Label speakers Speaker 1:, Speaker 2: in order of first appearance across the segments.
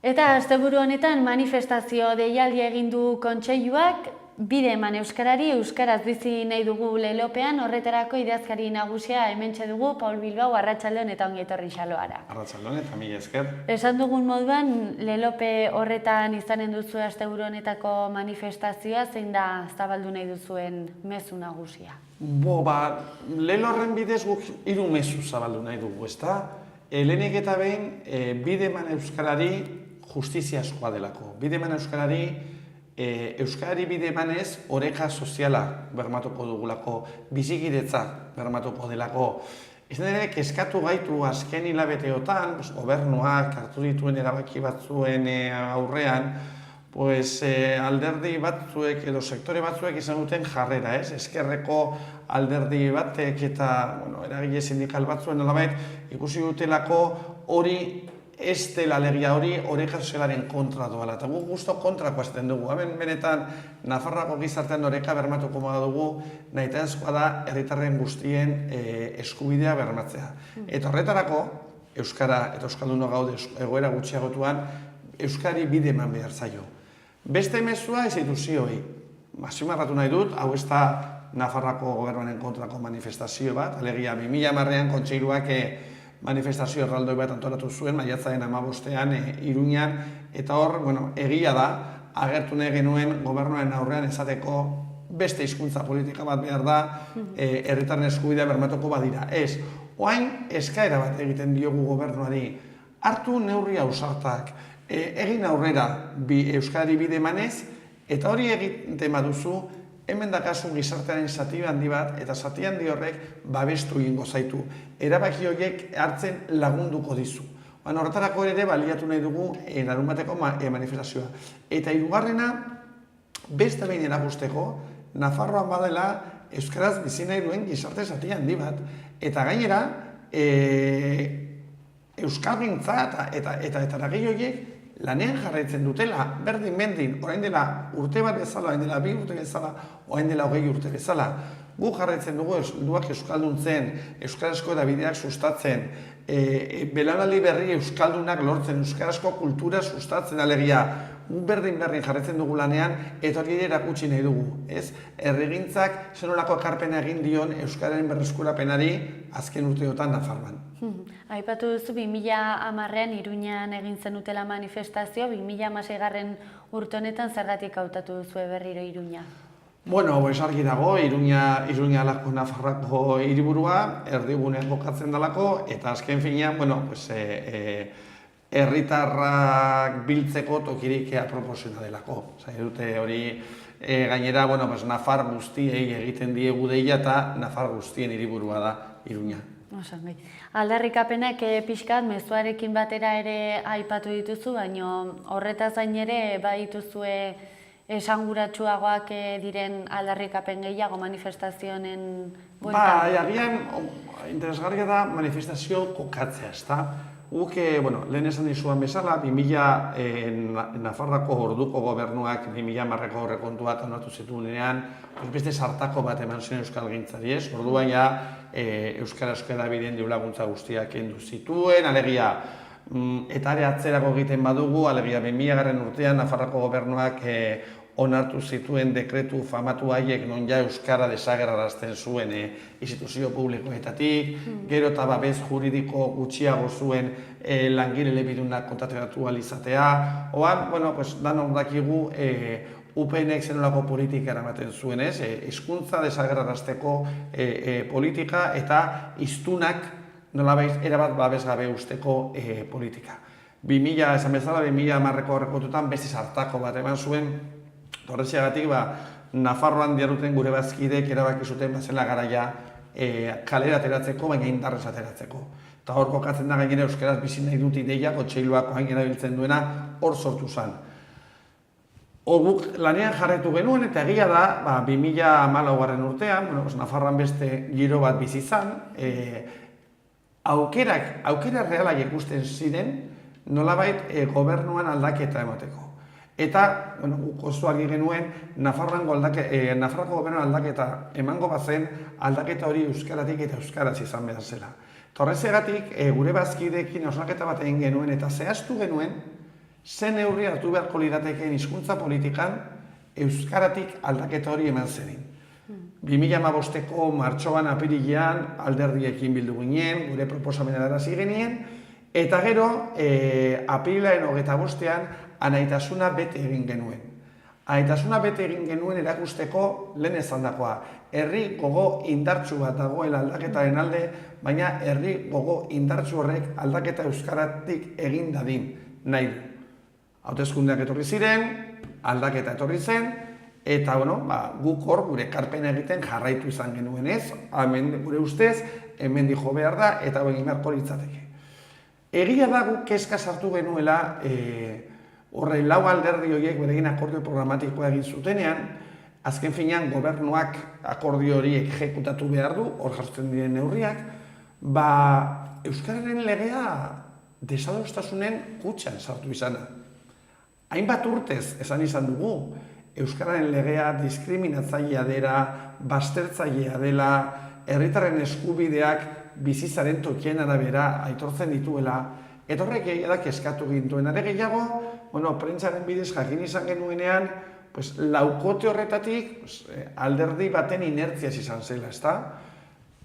Speaker 1: Eta asteburu honetan manifestazio deialdia egin du Kontseiluak, bide eman euskarari, euskaraz bizi nahi dugu lelopean, horretarako idazkari nagusia hementxe dugu, Paul Bilbao, arratsaldeon eta ongi etorri Xaloara.
Speaker 2: Arratsaldeon eta mila esker.
Speaker 1: Esan dugun moduan, lelope horretan izanen duzu asteburu honetako manifestazioa, zein da zabaldu nahi duzuen mezu nagusia?
Speaker 2: Lelo horren bidez guk 3 mezu zabaldu nahi dugu, ezta? Lehenik eta behin, bide eman euskarari justiziazkoa delako. Bide eman euskarari, euskarari bide emanez oreka soziala bermatuko dugulako, bizikidetza bermatuko delako. Izan ere, kezkatu gaitu azken hilabeteotan, gobernuak hartu dituen erabaki batzuen aurrean, alderdi batzuek edo sektore batzuek izan duten jarrera, ez? Ezkerreko alderdi batek eta eragile sindikal batzuen nolabait ikusi dutelako hori ez dela alegia hori oreka sozialaren kontra doala. Eta guk justo kontrako esaten dugu. Hemen benetan Nafarroako gizartean oreka bermatuko dugu nahitaezkoa da herritarren guztien eskubidea bermatzea. Eta horretarako, euskara eta euskaldunok gaude egoera gutxiagotuan, euskari bide eman behar zaio. Beste mezua instituzioei. Azpimarratu nahi dut, hau ez da Nafarroako gobernuaren kontrako manifestazio bat, alegia 2010ean Kontseiluak manifestazio erraldoi bat antolatu zuen, maiatzaren 15ean Iruñan, eta hor, egia da, agertu nahi genuen gobernuaren aurrean esateko beste hizkuntza politika bat behar da, herritarren eskubidea bermatuko badira. Ez, orain eskaera bat egiten diogu gobernuari, hartu neurri ausartak, egin aurrera euskarari bide emanez, eta hori egiten baduzu, hemen dakazu gizartearen zati handi bat, eta zati handi horrek babestu egingo zaitu. Erabaki horiek hartzen lagunduko dizu. Horretarako ere baliatu nahi dugu larunbateko manifestazioa. Eta hirugarrena, beste behin erakusteko, Nafarroan badela euskaraz bizi nahi duen gizarte zati handi bat. Eta gainera, euskalgintza eta eragile horiek lanean jarraitzen dutela, berdin-berdin, orain dela urte bat bezala, orain dela 2 urte bezala, orain dela 20 urte bezala. Gu jarraitzen dugu helduak euskalduntzen, euskarazko edabideak sustatzen, belaunaldi berri euskaldunak lortzen, euskarazko kultura sustatzen alegia. Gu berdin-berdin jarraitzen dugu lanean, eta hori erakutsi nahi dugu. Herrigintzak zenolako ekarpena egin dion euskararen berreskurapenari azken urteotan Nafarroan.
Speaker 1: Aipatu duzu 2010ean Iruñan egin zenutela manifestazio, 2016 urte honetan zergatik hautatu duzu berriro Iruña?
Speaker 2: Argi dago, Iruña alako Nafarroako hiriburua, erdigunean kokatzen dalako, eta azken finean, herritarrak biltzeko tokirik aproposena delako. Dute hori, gainera, Nafar guztiei egiten diegu deia eta Nafar guztien hiriburua da Iruña.
Speaker 1: Aldarrikapenak pixkat mezuarekin batera ere aipatu dituzu, baina horretaz gain ere badituzue esanguratsuagoak diren aldarrikapen gehiago manifestazioen bueltan?
Speaker 2: Agian interesgarria da manifestazio kokatzea, ezta? Guk, lehen esan dizuan bezala, 2000 Nafarroako orduko gobernuak 2010ko aurrekontuak onartu zituenean, beste sartako bat eman zuen euskalgintzari, ez? Orduan euskarazko edabideen diru-laguntza guztiak kendu zituen, alegia, eta ere atzerako egiten badugu, alegia 2000 urtean Nafarroako gobernuak onartu zituen dekretu famatu haiek non euskara desagerrarazten zuen instituzio publikoetatik, gero eta babes juridiko gutxiago zuen langile elebidunak kontratu ahal izatea. Danok dakigu UPNek zenolako politika eramaten zuen, hizkuntza desagerrarazteko politika eta hiztunak nolabait erabat babesgabe usteko politika. 2010ko aurrekontuetan beste sartako bat eman zuen. Horretxeagatik, Nafarroan diaruten gure bazkideek erabaki zuten bazela garaia kalera ateratzeko, baina indarrez ateratzeko. Eta hor kokatzen da gainera euskaraz bizi nahi dut ideia, Kontseiluak hain erabiltzen duena, hor sortu zen. Guk lanean jarraitu genuen eta egia da, 2014 urtean, Nafarroan beste giro bat bizi izan, aukera realak ikusten ziren nolabait gobernuan aldaketa emateko. Eta, guk oso argi genuen, Nafarroako gobernu aldaketa emango bazen, aldaketa hori euskaratik eta euskaraz izan behar zela. Horrezegatik, gure bazkideekin hausnarketa bat egin genuen eta zehaztu genuen, zen neurri hartu beharko liratekeen hizkuntza politikan euskaratik aldaketa hori eman zenin. 2015ko martxoan apirilean alderdiekin bildu ginen, gure proposamenera arazi genien, eta gero, apirilaren 25ean, anaitasuna bete egin genuen. Anaitasuna bete egin genuen erakusteko lehen ezandakoa. Herri gogo indartsu bat dagoela aldaketaren alde, baina herri gogo indartsu horrek aldaketa euskaratik egin dadin nahi du. Hauteskundeak etorri ziren, aldaketa etorri zen, eta guk hor gure ekarpena egiten jarraitu izan genuen ez, hemen gure ustez, hemen jo behar da, eta egin beharko litzateke. Egia da guk kezka sartu genuela, horre lau alderdi horiek beregin akordio programatikoa egin zutenean, azken finean gobernuak akordio hori exekutatu behar du, hor jartzen diren neurriak, euskararen legea desadostasunen kutxan sartu izana. Hainbat urtez esan izan dugu, euskararen legea diskriminatzailea dela, baztertzailea dela, herritarren eskubideak bizizaren tokien arabera aitortzen dituela, eta horrek egiadak eskatu gintuen. Are gehiago, prentsaren bidez jakin izan genuenean, laukote horretatik alderdi baten inertziaz izan zela, ezta?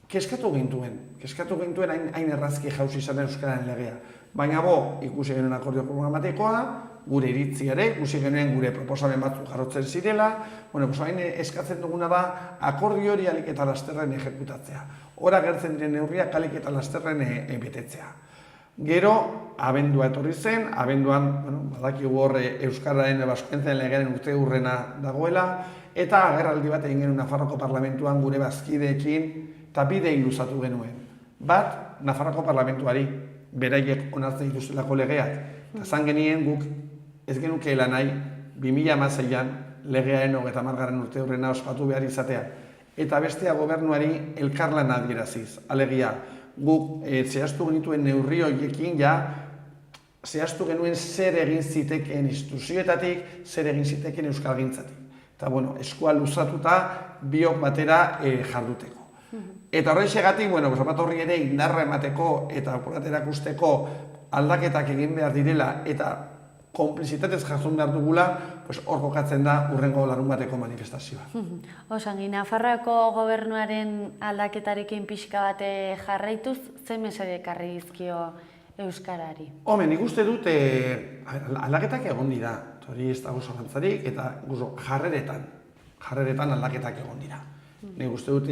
Speaker 2: Keskatu gintuen hain errazki jauzi izan euskararen legea. Baina ikusi genuen akordio programatikoa, gure iritziare, ikusi genuen gure proposamen batzuk jarrotzen zirela, hain eskatzen duguna da akordio hori alik eta lasterren ejekutatzea. Hora gertzen diren neurriak alik eta lasterren betetzea. Gero, abendua etorri zen, abenduan, badakigu horre euskararen baskuentzen legearen urte hurrena dagoela, eta agerraldi bat egin genuen Nafarroko Parlamentuan gure bazkideekin, eta bide iluzatu genuen. Bat, Nafarroko Parlamentuari, beraiek onartzen dituztelako legeak, eta zan genien guk ez genukeela nahi 2016an legearen 30. urte hurrena ospatu behar izatea. Eta bestea gobernuari elkarlan adieraziz, alegia, guk zehaztu genituen neurri horiekin zehaztu genuen zer egin zitekeen instituzioetatik, zer egin zitekeen euskalgintzatik. Eta eskua luzatuta biok batera jarduteko. Eta horrexegatik, horri ere indarra emateko eta erakusteko aldaketak egin behar direla eta konplizitatez jazun behar dugula, hor kokatzen da urrengo larunbateko manifestazioa.
Speaker 1: Osangi, Nafarroako gobernuaren aldaketarekin pixka bate jarraituz, ze mesede ekarri dizkio euskarari?
Speaker 2: Nik uste dut aldaketak egon dira, hori ez dago zalantzarik, eta jarreretan aldaketak egon dira. Nik uste dut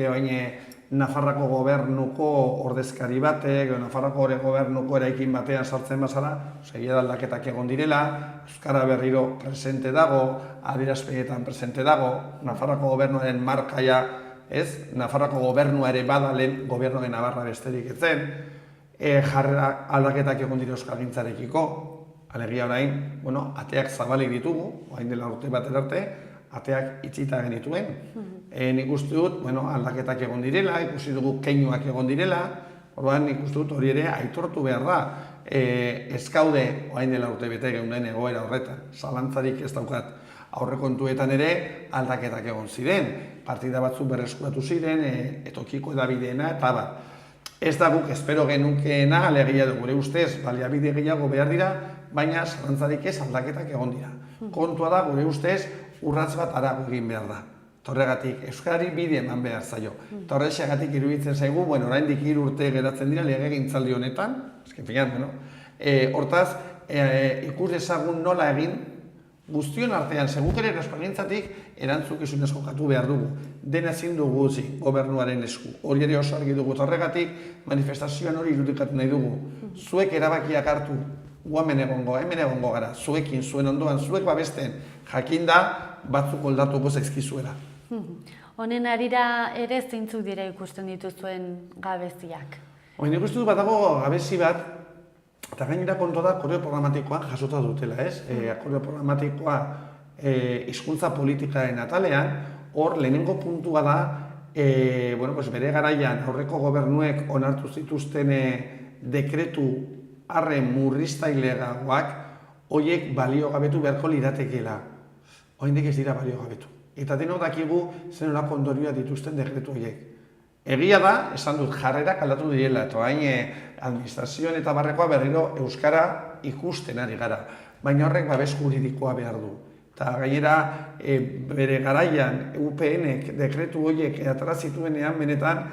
Speaker 2: Nafarroako gobernuko ordezkari batek, Nafarroako gobernuko eraikin batean sartzen bazara, egia da aldaketak egon direla, euskara berriro presente dago, adierazpenetan presente dago, Nafarroako gobernuaren markaia, Nafarroako gobernua ere badalen, gobernoen Navarra besterik etzen, jarrera aldaketak egon dira euskalgintzarekiko, alegia orain, ateak zabalik ditugu, orain dela urte batera arte, ateak itxita genituen. Nik uste dut, aldaketak egon direla, ikusi dugu keinuak egon direla, orduan nik uste dut hori ere aitortu behar da. Ez gaude, orain dela urte bete geunden egoera horretan, zalantzarik ez daukat. Aurrekontuetan ere aldaketak egon ziren, partida batzuk berreskuratu ziren, etokiko edabideena, eta bat. Ez da guk espero genukeena, alegia du gure ustez, baliabide gehiago behar dira, baina zalantzarik ez aldaketak egon dira. Kontua da gure ustez, urratz bat arago egin behar da. Horregatik, euskarari bide eman behar zaio. Horrexegatik iruditzen zaigu, oraindik 3 urte geratzen dira legegintzaldi honetan, hortaz, ikus dezagun nola egin, guztion artean, seguk ere euskalgintzatik erantzukizunez jokatu behar dugu. Dena ezin dugu utzi, gobernuaren esku. Hori ere oso argi dugu, horregatik manifestazioan hori irudikatu nahi dugu. Zuek erabakiak hartu, hemen egongo gara, zuekin, zuen ondoan, zuek babesten, jakinda batzuk oldatuko zaizkizuela.
Speaker 1: Honen arira ere zeintzuk dira ikusten dituzuen gabeziak?
Speaker 2: Nik uste dut badago gabezi bat, eta gainera kontua da akordio programatikoan jasota dutela, ez? Akordio programatikoa hizkuntza politikaren atalean, hor lehenengo puntua da, bere garaian aurreko gobernuek onartu zituzten dekretu arren murriztaileagoak, horiek baliogabetu beharko liratekeela. Oraindik ez dira baliogabetu. Eta denok dakigu zer nolako ondorioak dituzten dekretu horiek. Egia da, esan dut, jarrerak aldatu direla, eta orain administrazioen eta barrekoa berriro euskara ikusten ari gara. Baina horrek babes juridikoa behar du. Eta gainera, bere garaian UPN-ek dekretu horiek atera zituenean benetan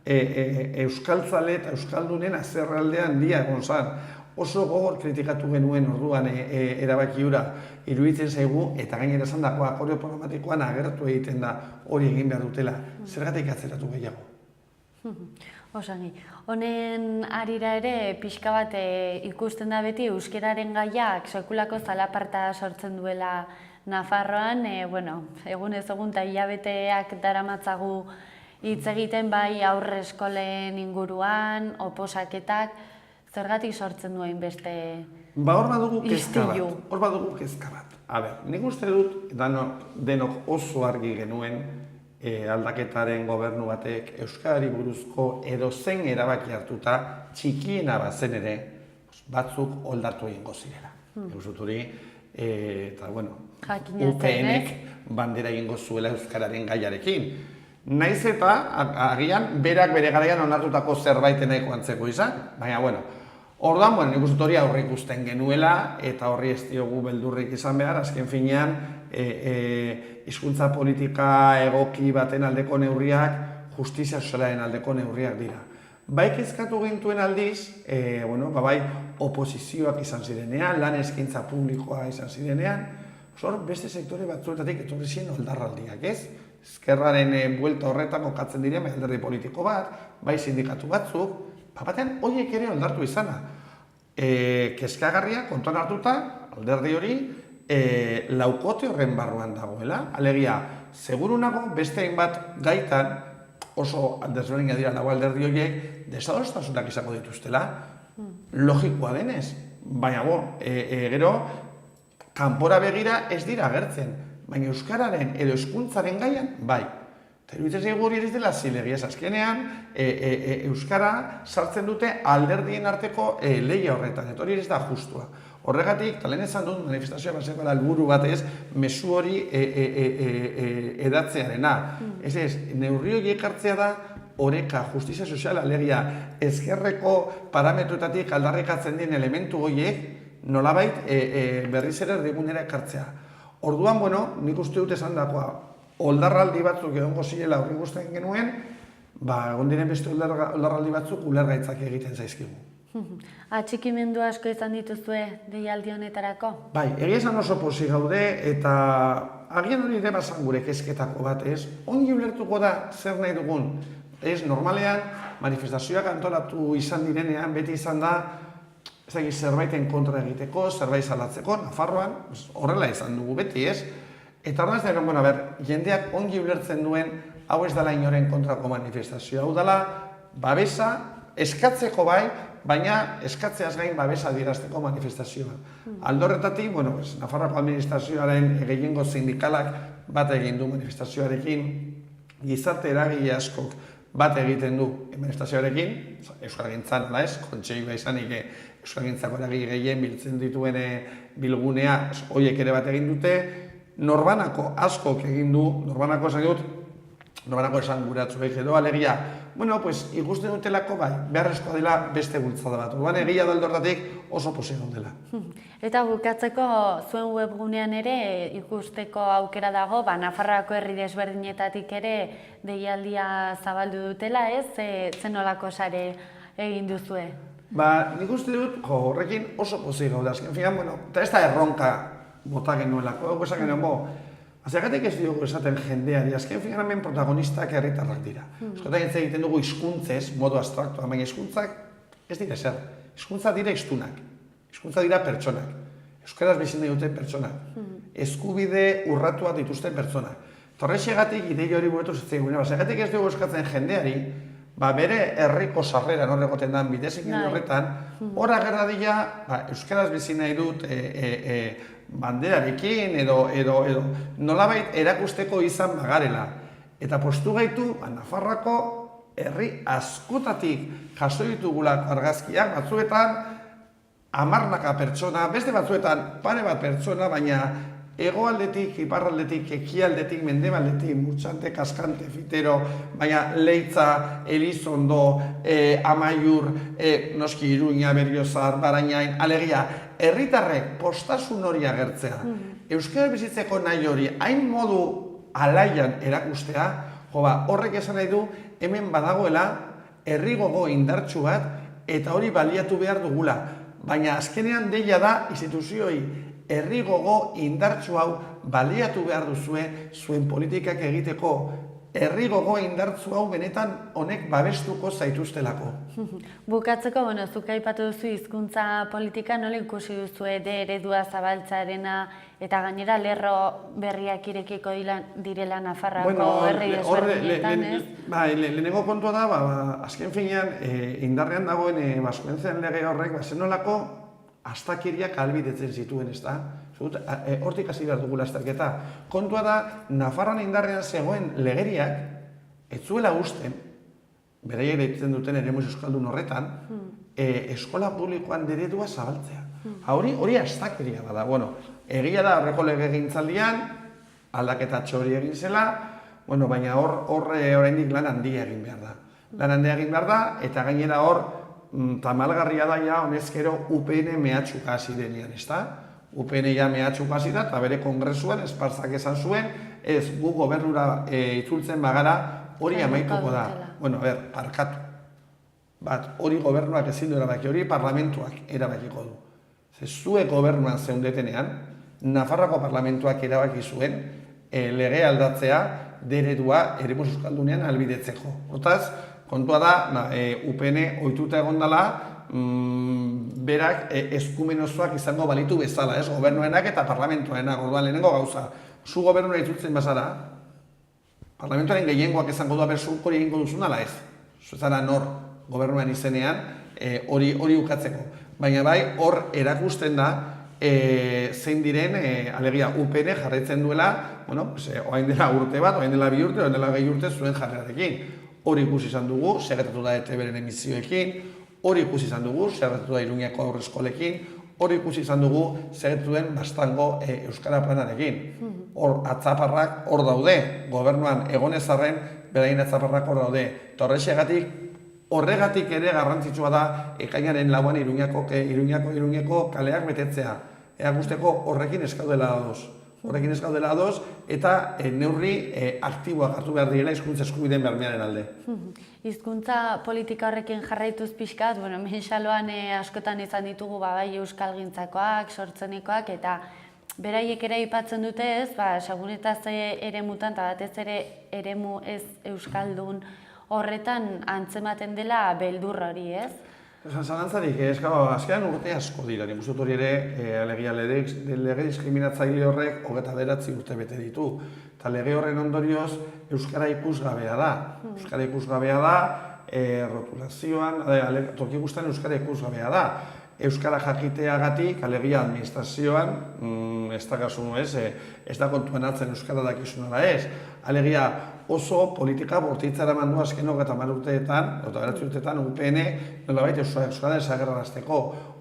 Speaker 2: euskaltzale eta euskaldunen azerraldean dia egon zan. Oso gogor kritikatu genuen orduan erabaki hura iruditzen zaigu eta gainera esan dako akordio programatikoan agertu egiten da hori egin behar dutela. Zergatik atzeratu gehiago?
Speaker 1: Osangi. Honen arira ere pixka bat ikusten da beti euskararen gaiak sekulako zalaparta sortzen duela Nafarroan, egunez egun eta hilabeteak daramatzagu hitz egiten bai aurre eskolen inguruan, oposaketak, zergatik sortzen duen beste
Speaker 2: hor badugu kezka bat.
Speaker 1: istilu?
Speaker 2: Hor badugu kezka bat. Nik uste dut denok oso argi genuen aldaketaren gobernu batek euskarari buruzko edozein erabaki hartuta txikiena bazen ere batzuk oldatu egingo zirela. Eusuturi, eta UPN-ek bandera egingo zuela euskararen gaiarekin. Naiz eta agian berak bere garaian onartutako zerbait nahiko antzeko izan, baina orduan, nik uste hori aurre ikusten genuela eta horri ez diogu beldurrik izan behar, azken finean hizkuntza politika egoki baten aldeko neurriak, justizia sozialaren aldeko neurriak dira. Bai kezkatu gintuen aldiz, bai oposizioak izan zirenean, lan eskaintza publikoa izan zirenean, beste sektore batzuetatik etorri ziren oldarraldiak, ez? Ezkerraren buelta horretan kokatzen diren alderdi politiko bat, bai sindikatu batzuk, batean horiek ere oldartu izana. Kezkagarria kontuan hartuta, alderdi hori, laukote horren barruan dagoela. Alegia, seguru nago beste hainbat gaitan, oso desberdina dira nago alderdi horiek, desadostasunak izango dituztela, logikoa denez. Baina, gero, kanpora begira ez dira agertzen, baina euskararen edo hezkuntzaren gaian, bai. Eta iruditzen zaigu hori ez dela zilegia, azkenean euskara sartzen dute alderdien arteko lehia horretan, eta hori ez da justua. Horregatik, talen esan dut manifestazioa baseko helburu batez, mezu hori edatzearena. Ez, neurri horiek hartzea da oreka, justizia soziala, alegia, ezkerreko parametroetatik aldarrikatzen den elementu horiek, nolabait berriz ere erdigunera ekartzea. Orduan, nik uste dut esan dakoa, oldarraldi batzuk egongo zirela horri guztien genuen, egon diren beste oldarraldi batzuk ulergaitzak egiten zaizkigu.
Speaker 1: Atxikimendu asko izan dituzue deialdi honetarako?
Speaker 2: Bai, egia esan oso pozik gaude eta agian hori ere bazan gure kezketako bat, ez? Ongi ulertuko da zer nahi dugun. Ez, normalean, manifestazioak antolatu izan direnean, beti izan da, zerbaiten kontra egiteko, zerbait salatzeko, Nafarroan, horrela izan dugu beti, ez? Eta horrez da, jendeak ongi ulertzen duen hau ez dela inoren kontrako manifestazioa. Hau dela, babesa, eskatzeko bai, baina eskatzeaz gain babesa adierazteko manifestazioa. Aldorretatik, Nafarroako administrazioaren gehiengo sindikalak bat egin du manifestazioarekin, gizarte eragile askok bat egiten du manifestazioarekin, euskalgintzan, kontseilua izanik euskalgintzako eragile gehien biltzen dituen bilgunea, horiek ere bat egin dute, norbanako askok egin du, norbanako esan guratzuek edo, alegia, ikusten dutelako bai, beharrezkoa dela beste bultzada bat. Orduan egia da aldortatik oso posik dela.
Speaker 1: Eta bukatzeko zuen webgunean ere ikusteko aukera dago, Nafarroako herri desberdinetatik ere deialdia zabaldu dutela, ez? Zen nolako sare egin duzue?
Speaker 2: Nik uste dut, horrekin oso posik gaude. Azken finan, eta ez da erronka bota genuelako, esan genuen, zergatik ez diogu esaten jendeari, azken finan hemen protagonistak herritarrak dira. Eskotan egiten dugu hizkuntzez, modu abstraktua, baina hizkuntzak ez dira ezer. Hizkuntza dira hiztunak, hizkuntza dira pertsonak, euskaraz bizin duten pertsonak, eskubide urratuak dituzten pertsonak. Horrexegatik idei hori burutu zitzaigun, zergatik ez dugu eskatzen jendeari, bere herriko sarrera egoten den bidezekin horretan, hor agerra dira, euskaraz bizin nahi dut banderarekin edo nolabait erakusteko izan bagarela. Eta postu gaitu, Nafarroako herri askotatik jaso ditugulako argazkiak, batzuetan hamarnaka pertsona, beste batzuetan pare bat pertsona, baina hegoaldetik, iparraldetik, ekialdetik, mendebaldetik, Murtxante, Kaskante, Fitero, baina Leitza, Elizondo, Amaiur, noski Iruña, Berriozar, Barainain, alegia, herritarrek postasun hori agertzea. Euskara bizitzeko nahi hori, hain modu alaian erakustea, horrek esan nahi du, hemen badagoela herri gogo indartsu bat, eta hori baliatu behar dugula. Baina azkenean deia da instituzioi herri gogo indartsu hau baliatu behar duzue zuen politikak egiteko. Herri gogo indartsu hau benetan honek babestuko zaituztelako.
Speaker 1: Bukatzeko, zuk aipatu duzu hizkuntza politika nola ikusi duzue eredua zabaltzearena eta gainera lerro berriak irekiko direla Nafarroako herri desberdinetan, ez?
Speaker 2: Lehenengo kontua da, azken finean, indarrean dagoen Baskuentzian lege horrek, zenolako astakeriak ahalbidetzen zituen, ez da? Hortik hasi behar dugula azterketa. Kontua da, Nafarroan indarrean zegoen legeriak ez zuela usten, beraiek deitzen duten eremu euskaldun horretan, eskola publikoan eredua zabaltzea. Hori astakeria bada. Egia da horreko legegintzaldian, aldaketa txori egin zela, baina hor oraindik lan handia egin behar da. Lan handia egin behar da, eta gainera hor, tamalgarria da ja, honezkero UPN mehatxuka hasi denean, ez da? UPN ja mehatxuka hasi da, eta bere kongresuan Esparzak esan zuen, ez gu gobernura itzultzen bagara, hori amaituko da. Parkatu. Hori gobernuak ezin du erabaki, hori parlamentuak erabakiko du. Zuek gobernuan zeundetenean, Nafarroako parlamentuak erabaki zuen lege aldatzea deredua eremu euskaldunean albidetzeko. Hortaz, kontua da, UPN ohituta egon dela, berak eskumen osoak izango balitu bezala, ez? Gobernuenak eta parlamentuenak, orduan lehenengo gauza. Zu gobernura itzultzen bazara, parlamentuaren gehiengoak izango du aberzuk hori egingo duzun ala ez. Zuzara nor gobernuan izenean hori ukatzeko. Baina bai, hor erakusten da, zein diren, alegia UPN jarraitzen duela, oain dela urte bat, oain dela 2 urte, oain dela 2 urte zuen jarrerarekin. Hori ikusi izan dugu, segertatu da ETB-ren emizioekin, hori ikusi izan dugu, segertatu da Iruñako aurreskolekin, hori ikusi izan dugu, segertatu den Bastango Euskara planarekin. Hor atzaparrak hor daude, gobernuan egonezarren, berain atzaparrak hor daude. Eta horregatik ere garrantzitsua da, ekainaren 4an Iruñako kaleak betetzea. Ea guzteko horrekin eskaudela adoz. Horrekin ez gaudela adoz, eta neurri aktiboak hartu behar direla hizkuntza eskubideen bermearen alde.
Speaker 1: Hizkuntza politika horrekin jarraituz pixkat, menxaloan askotan izan ditugu bai euskalgintzakoak, sortzenekoak, eta beraiek ere aipatzen dute ez, seguretaz eremutan, eta batez ere eremu ez euskaldun horretan antzematen dela beldur hori, ez?
Speaker 2: Zalantzarik, azkenan urte asko dira, nik uste hori ere, alegia lege diskriminatzaile horrek 29 urte bete ditu. Eta lege horren ondorioz, euskara ikusgabea da. Euskara ikusgabea da, rotulazioan, toki guztan euskara ikusgabea da. Euskara jakiteagatik, alegia administrazioan, ez da kasu ez da kontuan hartzen euskara dakizunara ez. Alegia oso politika bortitzara mandu azken 30 urteetan, 29 urteetan, UPN, nolabait euskara desagerrarazteko.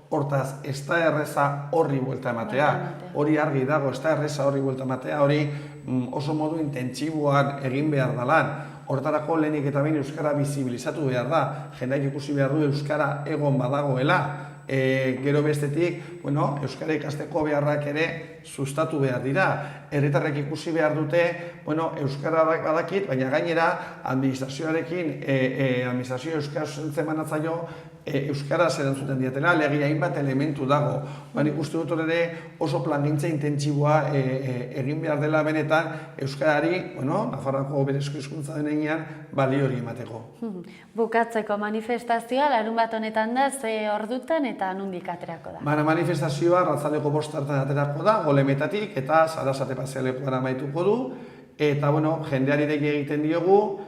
Speaker 2: Hortaz, ez da erreza horri buelta ematea. Hori argi dago, ez da erreza horri buelta ematea, hori oso modu intentsiboan egin behar dalan. Hortarako lehenik eta behin euskara bizibilizatu behar da. Jendaik ikusi behar du euskara egon badagoela. Gero bestetik, euskara ikasteko beharrak ere sustatu behar dira. Herritarrek ikusi behar dute, euskara badakit, baina gainera administrazioarekin, administrazio euskara zuzentzen manatzaio, euskara erantzuten diatela, legia hainbat elementu dago. Nik uste dut ere oso plangintza intentsiboa egin behar dela benetan euskarari, Nafarroako berezko hizkuntza denean, balio hori emateko.
Speaker 1: Bukatzeko manifestazioa, larunbat honetan da, ze ordutan eta nondik aterako da?
Speaker 2: Manifestazioa arratsaldeko 5 aterako da, Golemetatik eta Sarasate pasealekuan amaituko du. Eta, jendeari deki egiten diogu,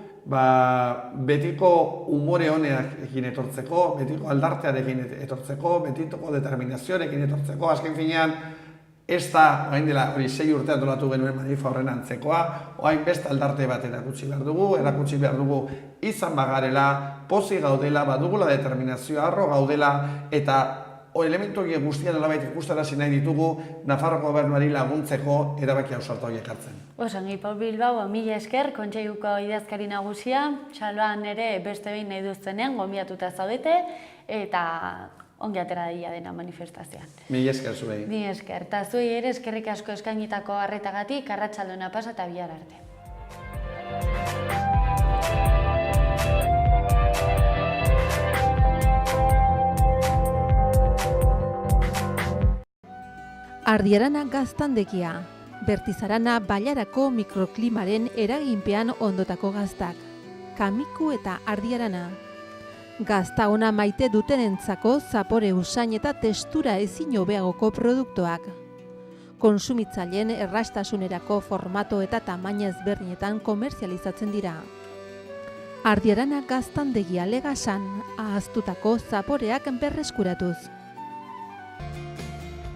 Speaker 2: betiko umore honearekin etortzeko, betiko aldartearekin etortzeko, betiko determinazioarekin etortzeko, azken finean, ez da, orain dela, 6 urte antolatu genuen manifa horren antzekoa, orain beste aldarte bat erakutsi behar dugu izan bagarela, pozik gaudela, badugula determinazioa, arro gaudela, eta elementu horiek guztian nolabait ikustarazi nahi ditugu Nafarroko gobernuari laguntzeko erabaki ausarta horiek hartzen.
Speaker 1: Osongi, Paul Bilbao, mila esker, Kontseiluko idazkari nagusia, txaloan ere beste behin nahi duztenean, gonbiatuta zaudete, eta ongi atera daia dena manifestazioan.
Speaker 2: Mila esker zuei.
Speaker 1: Mila esker, eta zuei ere eskerrik asko eskainitako arretagatik, arratsaldona pasa eta bihar arte.
Speaker 3: Ardiarana gaztandegia, Bertizarana bailarako mikroklimaren eraginpean ondotako gaztak, Kamiku eta Ardiarana. Gazta ona maite dutenentzako zapore usain eta testura ezin hobeagoko produktuak. Kontsumitzaileen errastasunerako formato eta tamaina ezberdinetan komerzializatzen dira. Ardiarana gaztandegia Legasan, ahaztutako zaporeak berreskuratuz.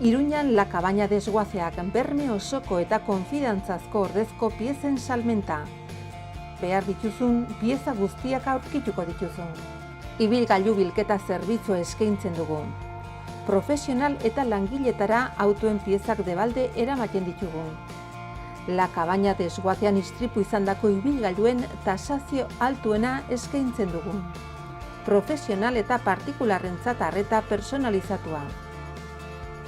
Speaker 3: Iruñan La Cabaña desguazeak berme osoko eta konfidantzazko ordezko piezen salmenta. Behar dituzun pieza guztiak aurkituko dituzun. Ibilgailu bilketa zerbitzua eskaintzen dugu. Profesional eta langiletara autoen piezak debalde eramaten ditugu. La Cabaña desguazean istripu izandako ibilgailuen tasazio altuena eskaintzen dugu. Profesional eta partikularrentzat arreta personalizatua.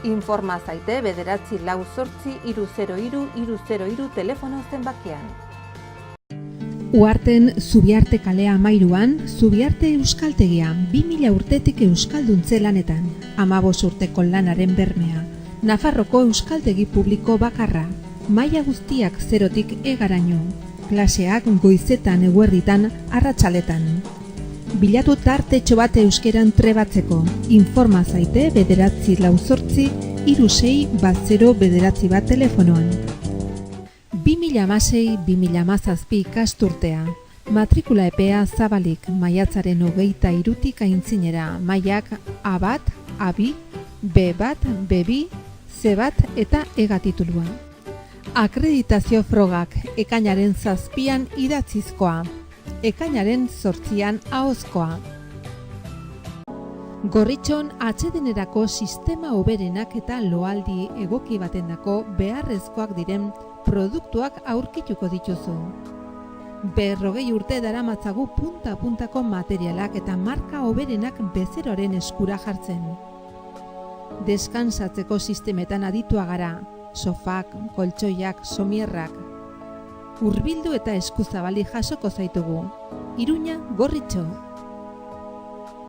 Speaker 3: Informa zaite 948-303-303 telefono zenbakian.
Speaker 4: Uharten Zubiarte kalea 13an, Zubiarte Euskaltegia, 2000 urtetik euskalduntze lanetan, 15 urteko lanaren bermea, Nafarroko euskaltegi publiko bakarra, maila guztiak 0tik egaraino, klaseak goizetan eguerditan arratsaletan. Bilatu tartetxo bat euskeran trebatzeko. Informa zaite 948-306-009 telefonoan. 2016-2017 ikasturtea. Matrikula epea zabalik maiatzaren 23tik aintzinera. Mailak A1, A2, B1, B2, C1 eta EGA titulua. Akreditazio frogak ekainaren 7an idatzizkoa. Ekainaren 8an ahozkoa. Gorritxon atsedenerako sistema hoberenak eta loaldi egoki batendako beharrezkoak diren produktuak aurkituko dituzu. 40 urte daramatzagu punta-puntako materialak eta marka hoberenak bezeroaren eskura jartzen. Deskansatzeko sistemetan aditua gara, sofak, koltsoiak, somierrak. Hurbildu eta eskuzabali jasoko zaitugu. Iruña, Gorritxo.